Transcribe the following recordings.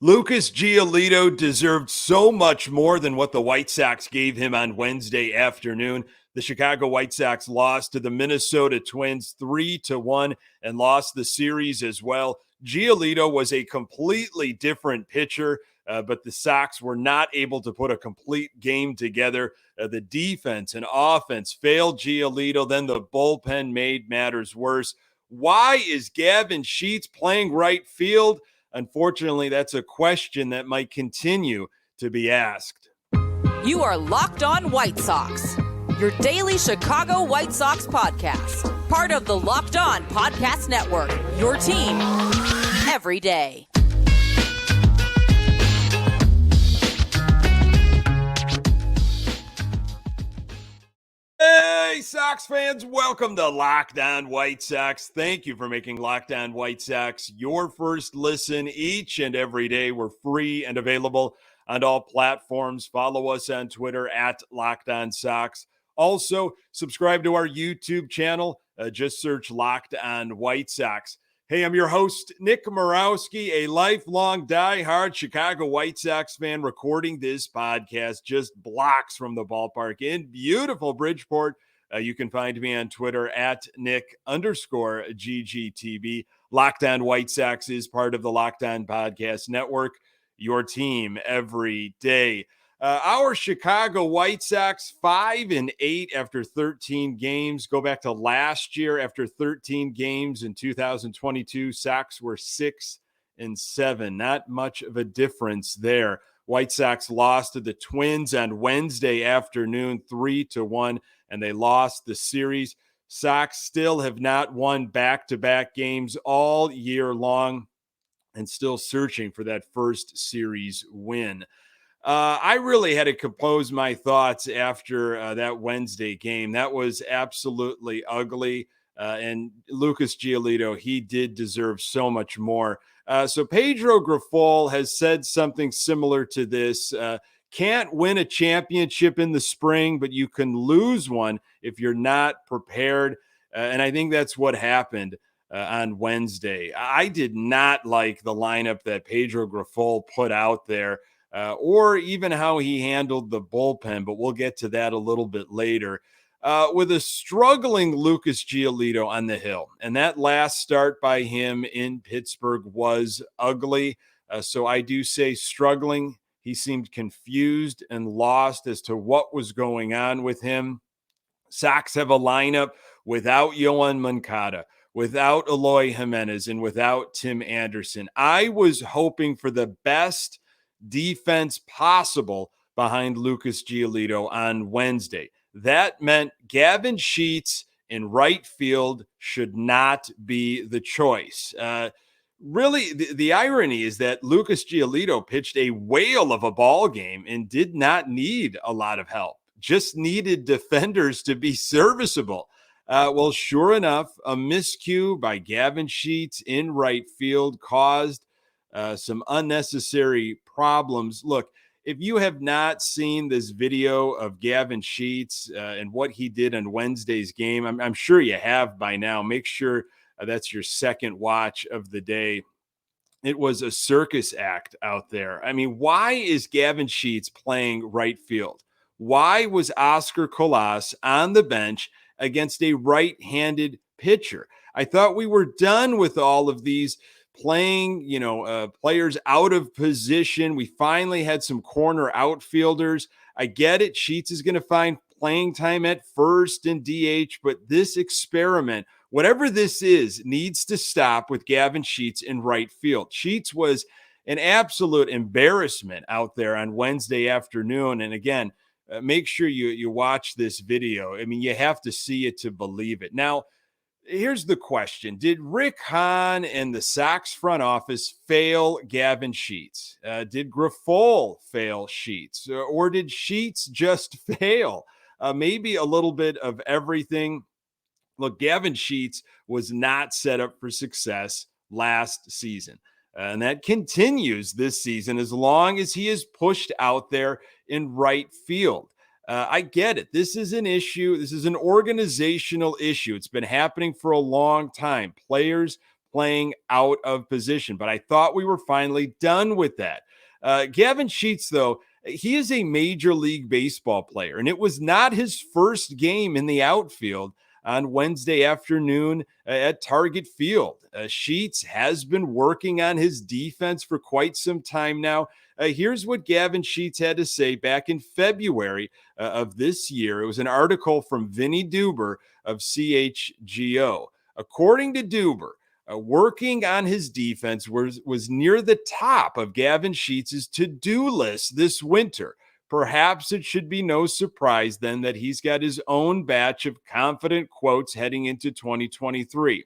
Lucas Giolito deserved so much more than what the White Sox gave him on Wednesday afternoon. The Chicago White Sox lost to the Minnesota Twins 3-1 and lost the series as well. Giolito was a completely different pitcher, but the Sox were not able to put a complete game together. The defense and offense failed Giolito. Then the bullpen made matters worse. Why is Gavin Sheets playing right field? Unfortunately, that's a question that might continue to be asked. You are Locked On White Sox, your daily Chicago White Sox podcast. Part of the Locked On Podcast Network, your team every day. Hey, Sox fans, welcome to Locked On White Sox. Thank you for making Locked On White Sox your first listen each and every day. We're free and available on all platforms. Follow us on Twitter at Locked On Sox. Also, subscribe to our YouTube channel. Just search Locked On White Sox. Hey, I'm your host, Nick Morawski, a lifelong diehard Chicago White Sox fan, recording this podcast just blocks from the ballpark in beautiful Bridgeport. You can find me on Twitter at Nick_GGTV. Locked On White Sox is part of the Locked On Podcast Network, your team every day. Our Chicago White Sox 5-8 after 13 games. Go back to last year after 13 games in 2022. Sox were 6-7. Not much of a difference there. White Sox lost to the Twins on Wednesday afternoon 3-1, and they lost the series. Sox still have not won back-to-back games all year long and still searching for that first series win. I really had to compose my thoughts after that Wednesday game. That was absolutely ugly. And Lucas Giolito, he did deserve so much more. So Pedro Grifol has said something similar to this. Can't win a championship in the spring, but you can lose one if you're not prepared. And I think that's what happened on Wednesday. I did not like the lineup that Pedro Grifol put out there. Or even how he handled the bullpen, but we'll get to that a little bit later. With a struggling Lucas Giolito on the hill, and that last start by him in Pittsburgh was ugly. So I do say struggling. He seemed confused and lost as to what was going on with him. Sox have a lineup without Yoán Moncada, without Eloy Jimenez, and without Tim Anderson. I was hoping for the best defense possible behind Lucas Giolito on Wednesday. That meant Gavin Sheets in right field should not be the choice. Really, the irony is that Lucas Giolito pitched a whale of a ball game and did not need a lot of help, just needed defenders to be serviceable. Well, sure enough, a miscue by Gavin Sheets in right field caused some unnecessary problems. Look, if you have not seen this video of Gavin Sheets and what he did on Wednesday's game, I'm sure you have by now. Make sure that's your second watch of the day. It was a circus act out there. I mean, why is Gavin Sheets playing right field? Why was Oscar Colas on the bench against a right-handed pitcher? I thought we were done with all of these playing, players out of position. We finally had some corner outfielders. I get it. Sheets is going to find playing time at first and DH, but this experiment, whatever this is, needs to stop with Gavin Sheets in right field. Sheets was an absolute embarrassment out there on Wednesday afternoon. And again, make sure you watch this video. I mean, you have to see it to believe it. Now, here's the question. Did Rick Hahn and the Sox front office fail Gavin Sheets? Did Grifol fail Sheets? Or did Sheets just fail? Maybe a little bit of everything. Look, Gavin Sheets was not set up for success last season. And that continues this season as long as he is pushed out there in right field. I get it. This is an issue. This is an organizational issue. It's been happening for a long time. Players playing out of position. But I thought we were finally done with that. Gavin Sheets, though, he is a Major League Baseball player, and it was not his first game in the outfield on Wednesday afternoon at Target Field. Sheets has been working on his defense for quite some time now. Here's what Gavin Sheets had to say back in February of this year. It was an article from Vinny Duber of CHGO. According to Duber, working on his defense was near the top of Gavin Sheets' to-do list this winter. Perhaps it should be no surprise then that he's got his own batch of confident quotes heading into 2023.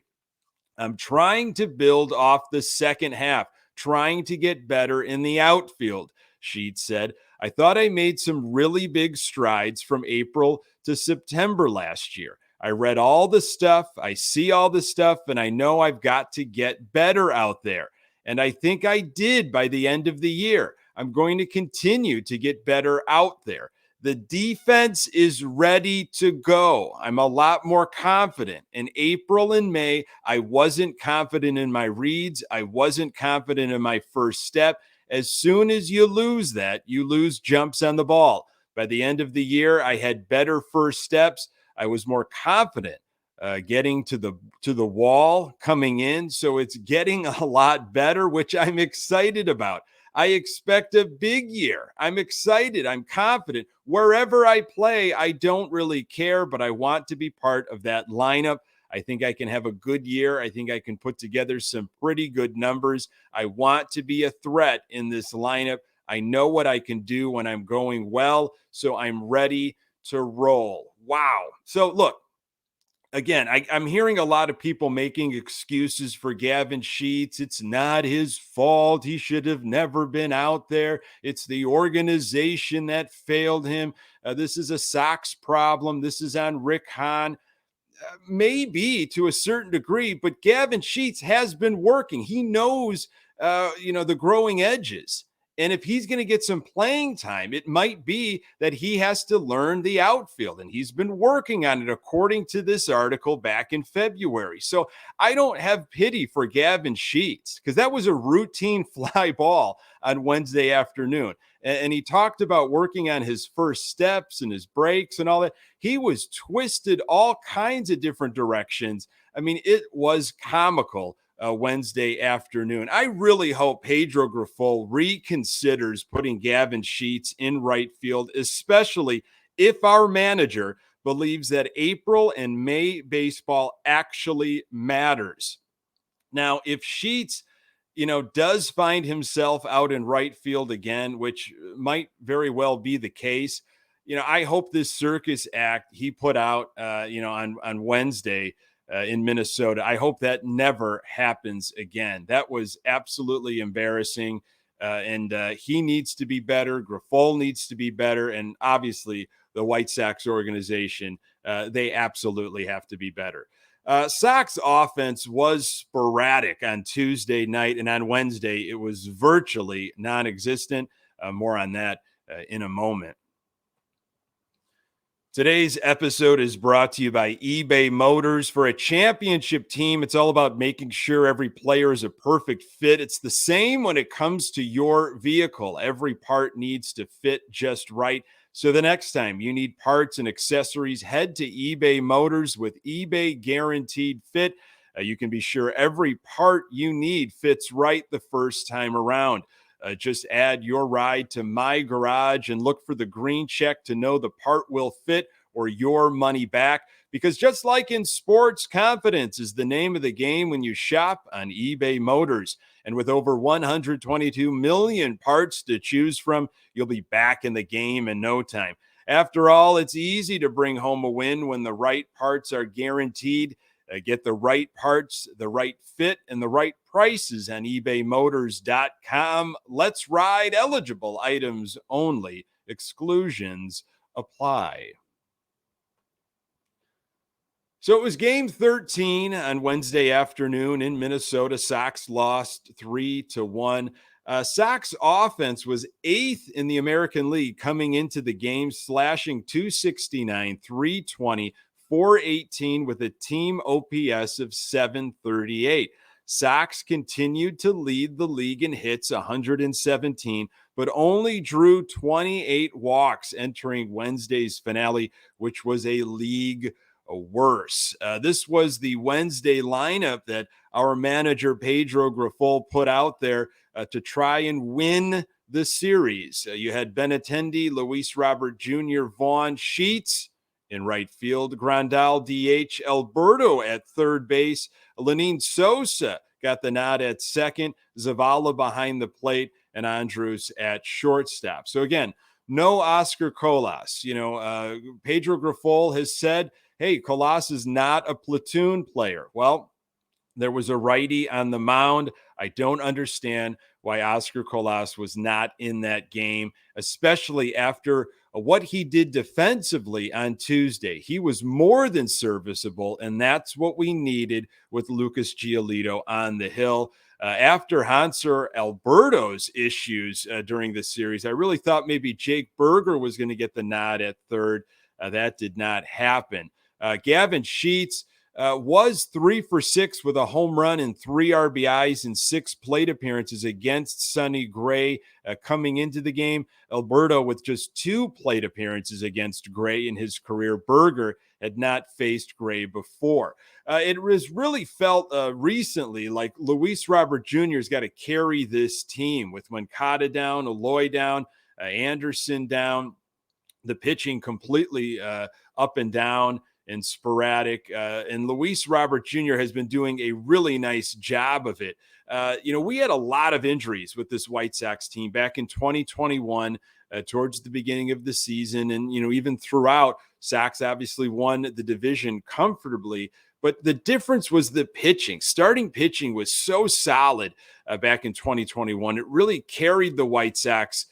I'm trying to build off the second half, trying to get better in the outfield, Sheets said. I thought I made some really big strides from April to September last year. I read all the stuff, I see all the stuff, and I know I've got to get better out there. And I think I did by the end of the year. I'm going to continue to get better out there. The defense is ready to go. I'm a lot more confident. In April and May, I wasn't confident in my reads. I wasn't confident in my first step. As soon as you lose that, you lose jumps on the ball. By the end of the year, I had better first steps. I was more confident getting to the wall coming in. So it's getting a lot better, which I'm excited about. I expect a big year. I'm excited. I'm confident. Wherever I play, I don't really care, but I want to be part of that lineup. I think I can have a good year. I think I can put together some pretty good numbers. I want to be a threat in this lineup. I know what I can do when I'm going well, so I'm ready to roll. Wow. So look, again, I'm hearing a lot of people making excuses for Gavin Sheets. It's not his fault. He should have never been out there. It's the organization that failed him. This is a Sox problem. This is on Rick Hahn. Maybe to a certain degree, but Gavin Sheets has been working. He knows, the growing edges. And if he's going to get some playing time, it might be that he has to learn the outfield. And he's been working on it, according to this article back in February. So I don't have pity for Gavin Sheets because that was a routine fly ball on Wednesday afternoon. And he talked about working on his first steps and his breaks and all that. He was twisted all kinds of different directions. I mean, it was comical. Wednesday afternoon. I really hope Pedro Grifol reconsiders putting Gavin Sheets in right field, especially if our manager believes that April and May baseball actually matters. Now, if Sheets, does find himself out in right field again, which might very well be the case, I hope this circus act he put out, on Wednesday in Minnesota, I hope that never happens again. That was absolutely embarrassing. And he needs to be better. Grifol needs to be better. And obviously the White Sox organization, they absolutely have to be better. Sox offense was sporadic on Tuesday night, and on Wednesday, it was virtually non-existent. More on that in a moment. Today's episode is brought to you by eBay Motors. For a championship team, it's all about making sure every player is a perfect fit. It's the same when it comes to your vehicle. Every part needs to fit just right. So the next time you need parts and accessories, head to eBay Motors with eBay Guaranteed Fit. You can be sure every part you need fits right the first time around. Just add your ride to My Garage and look for the green check to know the part will fit or your money back. Because just like in sports, confidence is the name of the game when you shop on eBay Motors. And with over 122 million parts to choose from, you'll be back in the game in no time. After all, it's easy to bring home a win when the right parts are guaranteed. Get the right parts, the right fit, and the right prices on ebaymotors.com. Let's ride. Eligible items only. Exclusions apply. So it was game 13 on Wednesday afternoon in Minnesota. Sox lost 3-1. Sox offense was 8th in the American League coming into the game, slashing .269, .320, .418 with a team OPS of .738. Sox continued to lead the league in hits, 117, but only drew 28 walks entering Wednesday's finale, which was a league worse. This was the Wednesday lineup that our manager Pedro Grifol put out there to try and win the series. You had Benintendi, Luis Robert Jr., Vaughn, Sheets in right field, Grandal, DH, Alberto at third base, Lenyn Sosa got the nod at second, Zavala behind the plate, and Andrus at shortstop. So again, no Oscar Colas. Pedro Grifol has said, hey, Colas is not a platoon player. Well, there was a righty on the mound. I don't understand why Oscar Colas was not in that game, especially after what he did defensively on Tuesday. He was more than serviceable, and that's what we needed with Lucas Giolito on the hill. After Hanser Alberto's issues during the series, I really thought maybe Jake Berger was going to get the nod at third. That did not happen. Gavin Sheets was 3 for 6 with a home run and 3 RBIs in 6 plate appearances against Sonny Gray coming into the game. Alberto with just 2 plate appearances against Gray in his career. Berger had not faced Gray before. It was really felt recently like Luis Robert Jr. has got to carry this team with Moncada down, Eloy down, Anderson down, the pitching completely up and down and sporadic. And Luis Robert Jr. has been doing a really nice job of it. We had a lot of injuries with this White Sox team back in 2021 towards the beginning of the season. And, even throughout, Sox obviously won the division comfortably. But the difference was the pitching. Starting pitching was so solid back in 2021. It really carried the White Sox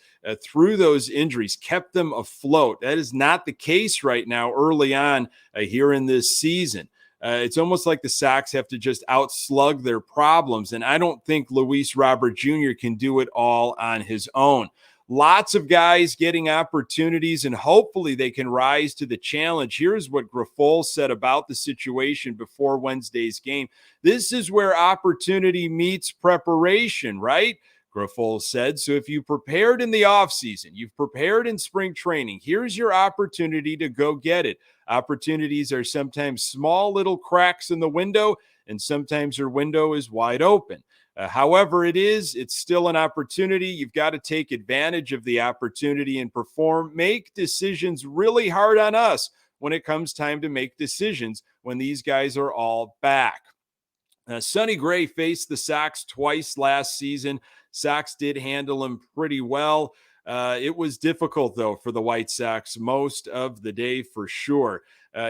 through those injuries, kept them afloat. That is not the case right now early on here in this season. It's almost like the Sox have to just outslug their problems, and I don't think Luis Robert Jr. can do it all on his own. Lots of guys getting opportunities, and hopefully they can rise to the challenge. Here's what Grifol said about the situation before Wednesday's game. This is where opportunity meets preparation, right? Grifol said, so if you prepared in the offseason, you've prepared in spring training, here's your opportunity to go get it. Opportunities are sometimes small little cracks in the window, and sometimes your window is wide open. However it's still an opportunity. You've got to take advantage of the opportunity and perform. Make decisions really hard on us when it comes time to make decisions when these guys are all back. Sonny Gray faced the Sox twice last season. Sox did handle him pretty well. It was difficult, though, for the White Sox most of the day for sure.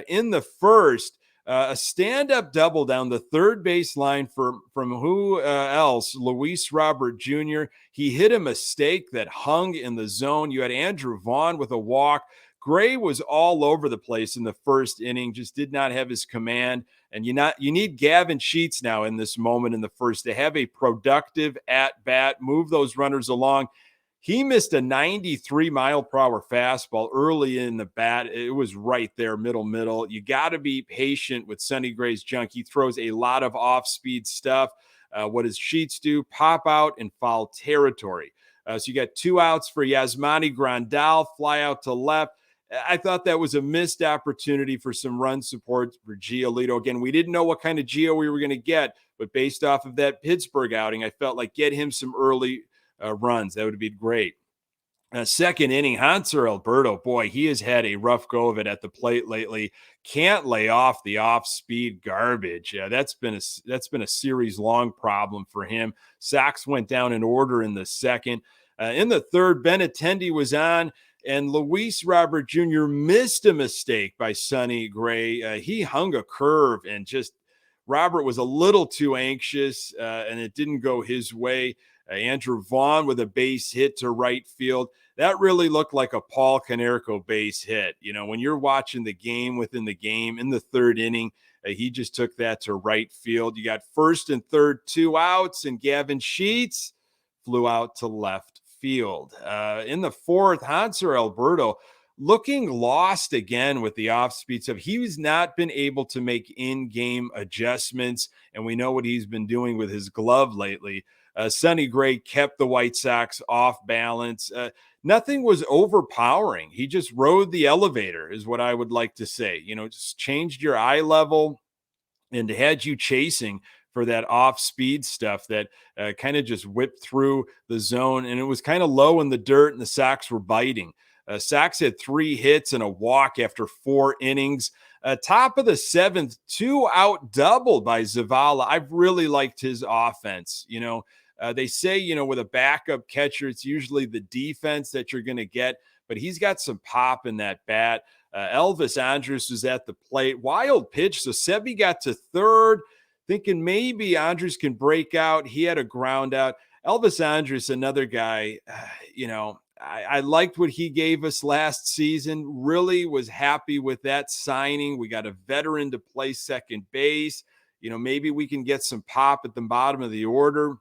In the first, a stand-up double down the third base line from who else? Luis Robert Jr. He hit a mistake that hung in the zone. You had Andrew Vaughn with a walk. Gray was all over the place in the first inning, just did not have his command. And you need Gavin Sheets now in this moment in the first to have a productive at-bat, move those runners along. He missed a 93-mile-per-hour fastball early in the bat. It was right there, middle. You got to be patient with Sonny Gray's junk. He throws a lot of off-speed stuff. What does Sheets do? Pop out in foul territory. So you got 2 outs for Yasmani Grandal, fly out to left. I thought that was a missed opportunity for some run support for Giolito. Again, we didn't know what kind of Gio we were going to get, but based off of that Pittsburgh outing, I felt like get him some early runs. That would be great. Second inning, Hanser Alberto, boy, he has had a rough go of it at the plate lately. Can't lay off the off-speed garbage. That's been a series-long problem for him. Sox went down in order in the second. In the third, Benintendi was on, and Luis Robert Jr. missed a mistake by Sonny Gray. He hung a curve, and just Robert was a little too anxious, and it didn't go his way. Andrew Vaughn with a base hit to right field. That really looked like a Paul Konerko base hit. When you're watching the game within the game in the third inning, he just took that to right field. You got first and third, 2 outs, and Gavin Sheets flew out to left field. In the fourth, Hanser Alberto, looking lost again with the off-speed stuff. He's not been able to make in-game adjustments, and we know what he's been doing with his glove lately. Sonny Gray kept the White Sox off balance. Nothing was overpowering. He just rode the elevator, is what I would like to say. Just changed your eye level and had you chasing for that off-speed stuff that kind of just whipped through the zone. And it was kind of low in the dirt, and the Sox were biting. Sox had 3 hits and a walk after 4 innings. Top of the 7th, 2 out doubled by Zavala. I've really liked his offense. They say, with a backup catcher, it's usually the defense that you're going to get, but he's got some pop in that bat. Elvis Andrus was at the plate. Wild pitch. So Sebi got to third, thinking maybe Andrus can break out. He had a ground out. Elvis Andrus, another guy, I liked what he gave us last season. Really was happy with that signing. We got a veteran to play second base. Maybe we can get some pop at the bottom of the order.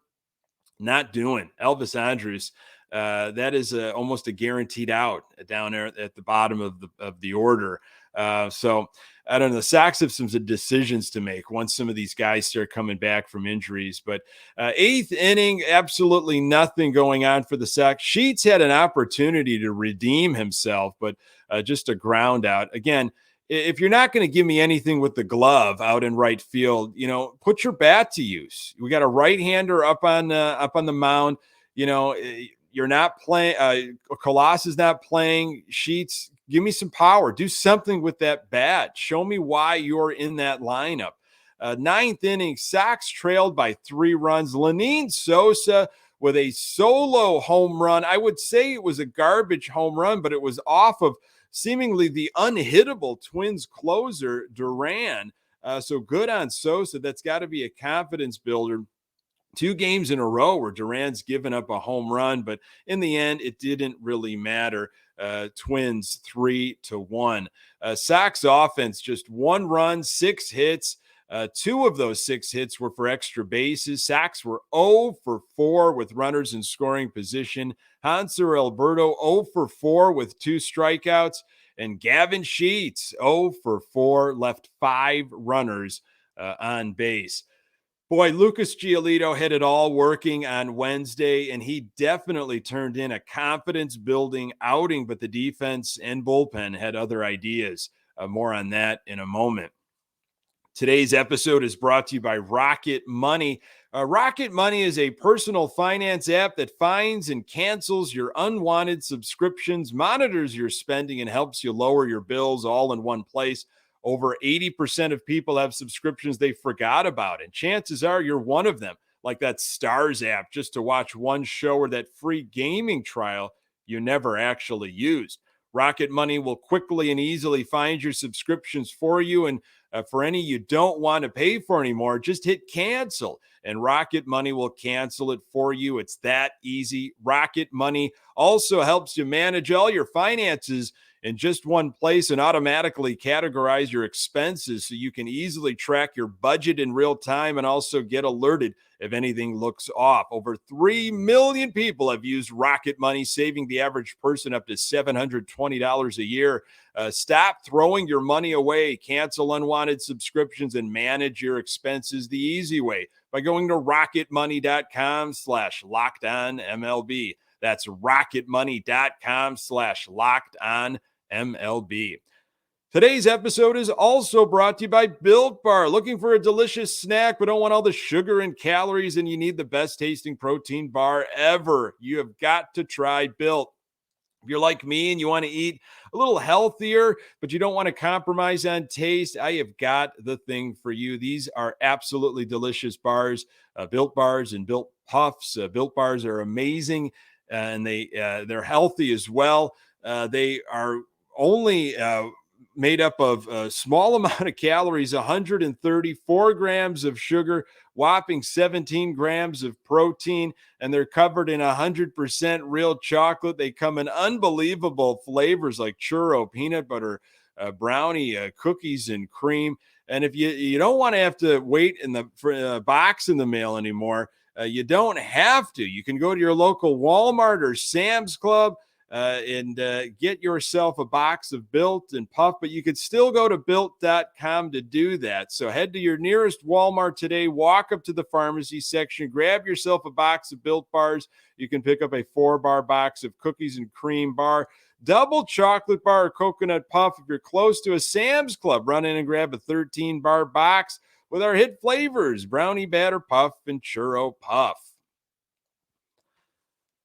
Not doing. Elvis Andrus, that is almost a guaranteed out down there at the bottom of the order. So I don't know. The Sox have some decisions to make once some of these guys start coming back from injuries. But 8th inning, absolutely nothing going on for the Sox. Sheets had an opportunity to redeem himself, but just a ground out. Again, if you're not going to give me anything with the glove out in right field, put your bat to use. We got a right-hander up on the mound. You're not playing. Colossus is not playing. Sheets, give me some power. Do something with that bat. Show me why you're in that lineup. 9th inning, Sox trailed by 3 runs. Lenyn Sosa with a solo home run. I would say it was a garbage home run, but it was off of seemingly the unhittable Twins closer, Duran. So good on Sosa. That's got to be a confidence builder. 2 games in a row where Duran's given up a home run, but in the end, it didn't really matter. Twins 3-1. Sox offense, just 1 run, 6 hits. 2 of those 6 hits were for extra bases. Sox were 0 for 4 with runners in scoring position. Hanser Alberto 0 for 4 with 2 strikeouts. And Gavin Sheets 0 for 4, left 5 runners on base. Boy, Lucas Giolito had it all working on Wednesday, and he definitely turned in a confidence-building outing, but the defense and bullpen had other ideas. More on that in a moment. Today's episode is brought to you by Rocket Money. Rocket Money is a personal finance app that finds and cancels your unwanted subscriptions, monitors your spending, and helps you lower your bills all in one place. Over 80% of people have subscriptions they forgot about, and chances are you're one of them, like that Stars app just to watch one show or that free gaming trial you never actually used. Rocket Money will quickly and easily find your subscriptions for you, and for any you don't want to pay for anymore, just hit cancel, and Rocket Money will cancel it for you. It's that easy. Rocket Money also helps you manage all your finances in just one place and automatically categorize your expenses so you can easily track your budget in real time and also get alerted if anything looks off. Over 3 million people have used Rocket Money, saving the average person up to $720 a year. Stop throwing your money away. Cancel unwanted subscriptions and manage your expenses the easy way by going to rocketmoney.com/lockedonmlb. That's rocketmoney.com/lockedonmlb. Today's episode is also brought to you by Built Bar. Looking for a delicious snack but don't want all the sugar and calories, and you need the best tasting protein bar ever. You have got to try Built. If you're like me and you want to eat a little healthier, but you don't want to compromise on taste, I have got the thing for you. These are absolutely delicious bars, Built Bars and Built Puffs. Built Bars are amazing, and they're healthy as well. They are only made up of a small amount of calories, 134 grams of sugar, whopping 17 grams of protein, and they're covered in 100% real chocolate. They come in unbelievable flavors like churro, peanut butter, brownie, cookies, and cream. And if you don't want to have to wait for a box in the mail anymore, you don't have to. You can go to your local Walmart or Sam's Club, and get yourself a box of Built and Puff, but you could still go to built.com to do that. So head to your nearest Walmart today, walk up to the pharmacy section, grab yourself a box of Built bars. You can pick up a 4-bar box of cookies and cream bar, double chocolate bar, or coconut puff. If you're close to a Sam's Club, run in and grab a 13-bar box with our hit flavors, brownie batter puff and churro puff.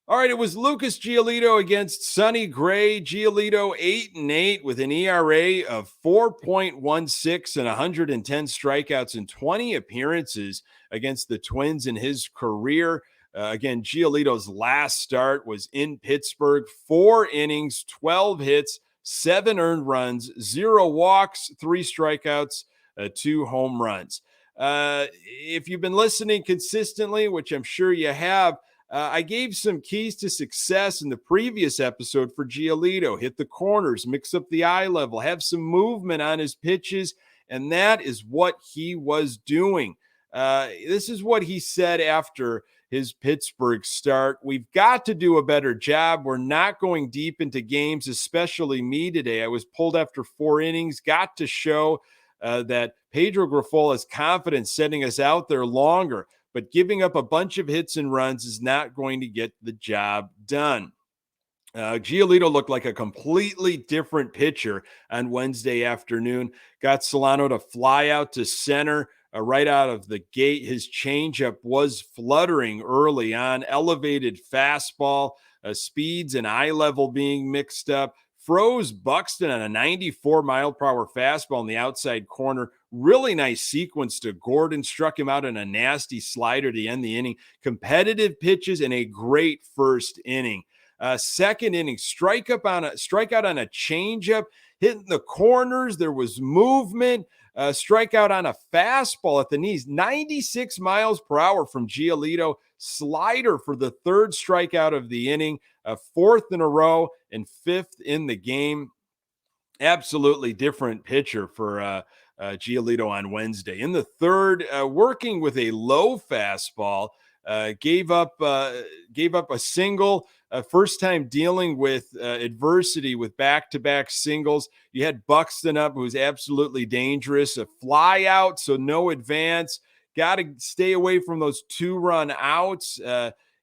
All right, it was Lucas Giolito against Sonny Gray. Giolito 8-8 with an ERA of 4.16 and 110 strikeouts in 20 appearances against the Twins in his career. Again, Giolito's last start was in Pittsburgh. 4 innings, 12 hits, 7 earned runs, 0 walks, 3 strikeouts, 2 home runs. If you've been listening consistently, which I'm sure you have, I gave some keys to success in the previous episode for Giolito. Hit the corners, mix up the eye level, have some movement on his pitches, and that is what he was doing. This is what he said after his Pittsburgh start. We've got to do a better job. We're not going deep into games, especially me today. I was pulled after 4 innings, got to show that Pedro Grifola's confidence setting us out there longer. But giving up a bunch of hits and runs is not going to get the job done. Giolito looked like a completely different pitcher on Wednesday afternoon. Got Solano to fly out to center right out of the gate. His changeup was fluttering early on. Elevated fastball, speeds and eye level being mixed up. Froze Buxton on a 94-mile-per-hour fastball in the outside corner. Really nice sequence to Gordon. Struck him out in a nasty slider to end the inning. Competitive pitches and a great first inning. Second inning, strikeout on a changeup, hitting the corners. There was movement. Strikeout on a fastball at the knees. 96 miles per hour from Giolito. Slider for the 3rd strikeout of the inning. 4th in a row and 5th in the game. Absolutely different pitcher for Giolito on Wednesday. In the 3rd, working with a low fastball, gave up a single. First time dealing with adversity with back-to-back singles. You had Buxton up, who's absolutely dangerous. A fly out, so no advance. Got to stay away from those 2-run outs.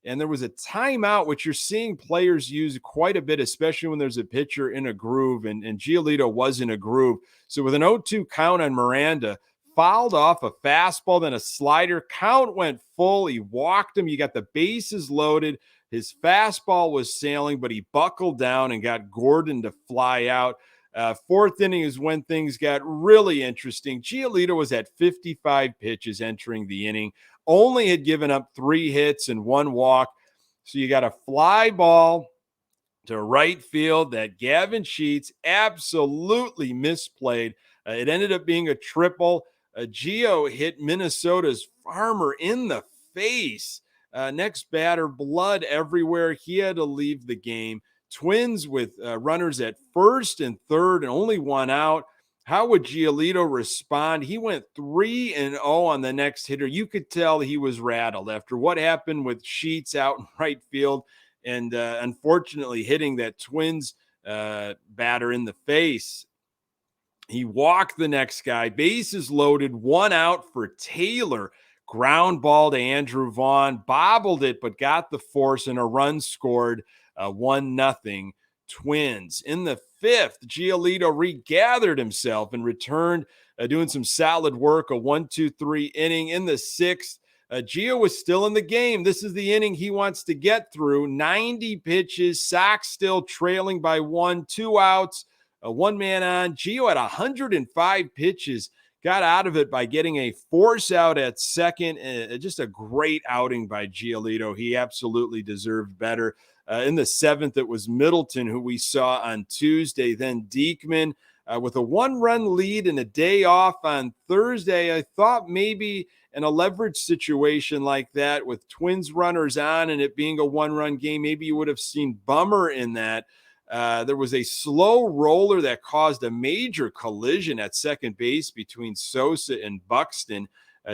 And there was a timeout, which you're seeing players use quite a bit, especially when there's a pitcher in a groove, and Giolito was in a groove. So with an 0-2 count on Miranda, fouled off a fastball, then a slider. Count went full. He walked him. You got the bases loaded. His fastball was sailing, but he buckled down and got Gordon to fly out. 4th inning is when things got really interesting. Giolito was at 55 pitches entering the inning. Only had given up 3 hits and 1 walk. So you got a fly ball to right field that Gavin Sheets absolutely misplayed. It ended up being a triple. Gio hit Minnesota's Farmer in the face. Next batter, blood everywhere. He had to leave the game. Twins with runners at 1st and 3rd and only 1 out. How would Giolito respond? He went 3-0 on the next hitter. You could tell he was rattled after what happened with Sheets out in right field and unfortunately hitting that Twins batter in the face. He walked the next guy. Bases loaded, 1 out for Taylor. Ground ball to Andrew Vaughn. Bobbled it, but got the force and a run scored. 1-0 Twins. In the 5th, Giolito regathered himself and returned, doing some solid work, a 1-2-3 inning. In the 6th, Gio was still in the game. This is the inning he wants to get through. 90 pitches, Sox still trailing by 1, 2 outs, 1 man on. Gio at 105 pitches, got out of it by getting a force out at second. Just a great outing by Giolito. He absolutely deserved better. In the 7th, it was Middleton, who we saw on Tuesday, then Diekman with a 1-run lead and a day off on Thursday. I thought maybe in a leverage situation like that with Twins runners on and it being a 1-run game, maybe you would have seen Bummer in that. There was a slow roller that caused a major collision at second base between Sosa and Buxton.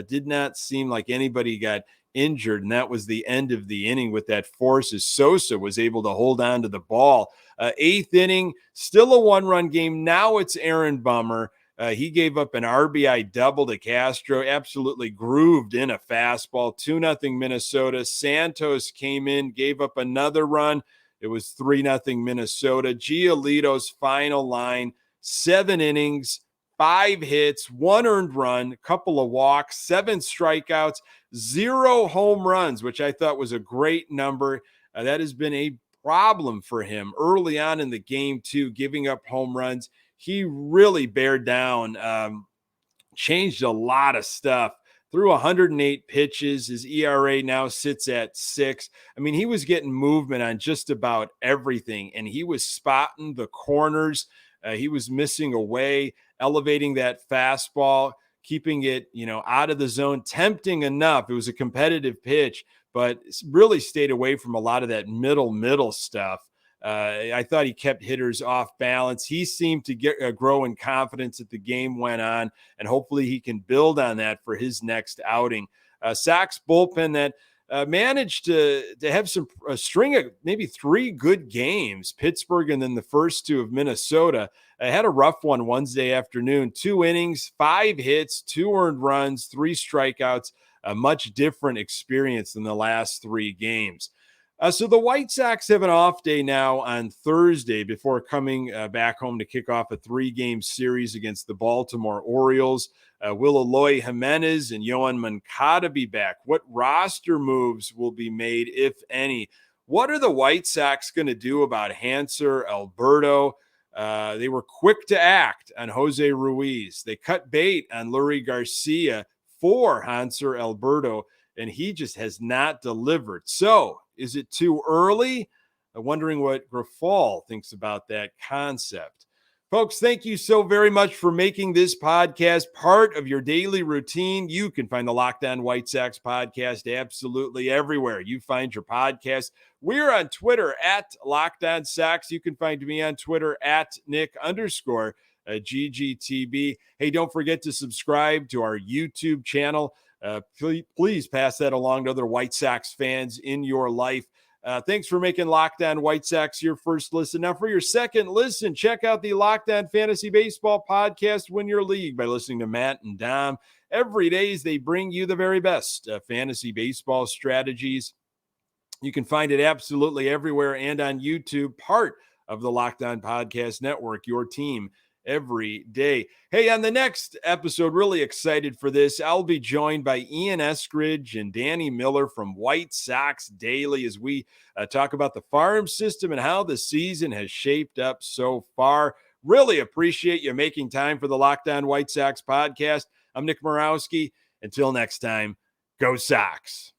Did not seem like anybody got injured, and that was the end of the inning with that force as Sosa was able to hold on to the ball. Eighth inning, still a one-run game. Now it's Aaron Bummer. He gave up an RBI double to Castro, absolutely grooved in a fastball, 2-0 Minnesota. Santos came in, gave up another run. It was 3-0 Minnesota. Giolito's final line, 7 innings, 5 hits, 1 earned run, a couple of walks, 7 strikeouts, 0 home runs, which I thought was a great number. That has been a problem for him early on in the game, too, giving up home runs. He really bared down, changed a lot of stuff. Threw 108 pitches. His ERA now sits at 6. I mean, he was getting movement on just about everything, and he was spotting the corners. He was missing away, elevating that fastball, keeping it, out of the zone, tempting enough. It was a competitive pitch, but really stayed away from a lot of that middle stuff. I thought he kept hitters off balance. He seemed to grow in confidence as the game went on, and hopefully he can build on that for his next outing. Sox bullpen that managed to have a string of maybe 3 good games, Pittsburgh and then the first 2 of Minnesota. I had a rough one Wednesday afternoon, 2 innings, 5 hits, 2 earned runs, 3 strikeouts, a much different experience than the last 3 games. So the White Sox have an off day now on Thursday before coming back home to kick off a 3-game series against the Baltimore Orioles. Will Eloy Jimenez and Yohan Moncada be back? What roster moves will be made, if any? What are the White Sox going to do about Hanser Alberto? They were quick to act on Jose Ruiz. They cut bait on Lurie Garcia for Hanser Alberto, and he just has not delivered. So is it too early? I'm wondering what Grafal thinks about that concept. Folks, thank you so very much for making this podcast part of your daily routine. You can find the Locked On White Sox podcast absolutely everywhere you find your podcast. We're on Twitter at Locked On Sox. You can find me on Twitter at Nick_GGTB. Hey, don't forget to subscribe to our YouTube channel. Please pass that along to other White Sox fans in your life. Thanks for making Locked On White Sox your first listen. Now, for your second listen, check out the Locked On Fantasy Baseball podcast, Win Your League, by listening to Matt and Dom. Every day, they bring you the very best fantasy baseball strategies. You can find it absolutely everywhere and on YouTube, part of the Locked On Podcast Network, your team every day. Hey, on the next episode, really excited for this, I'll be joined by Ian Eskridge and Danny Miller from White Sox Daily as we talk about the farm system and how the season has shaped up so far. Really appreciate you making time for the Locked On White Sox podcast. I'm Nick Morawski. Until next time, go Sox.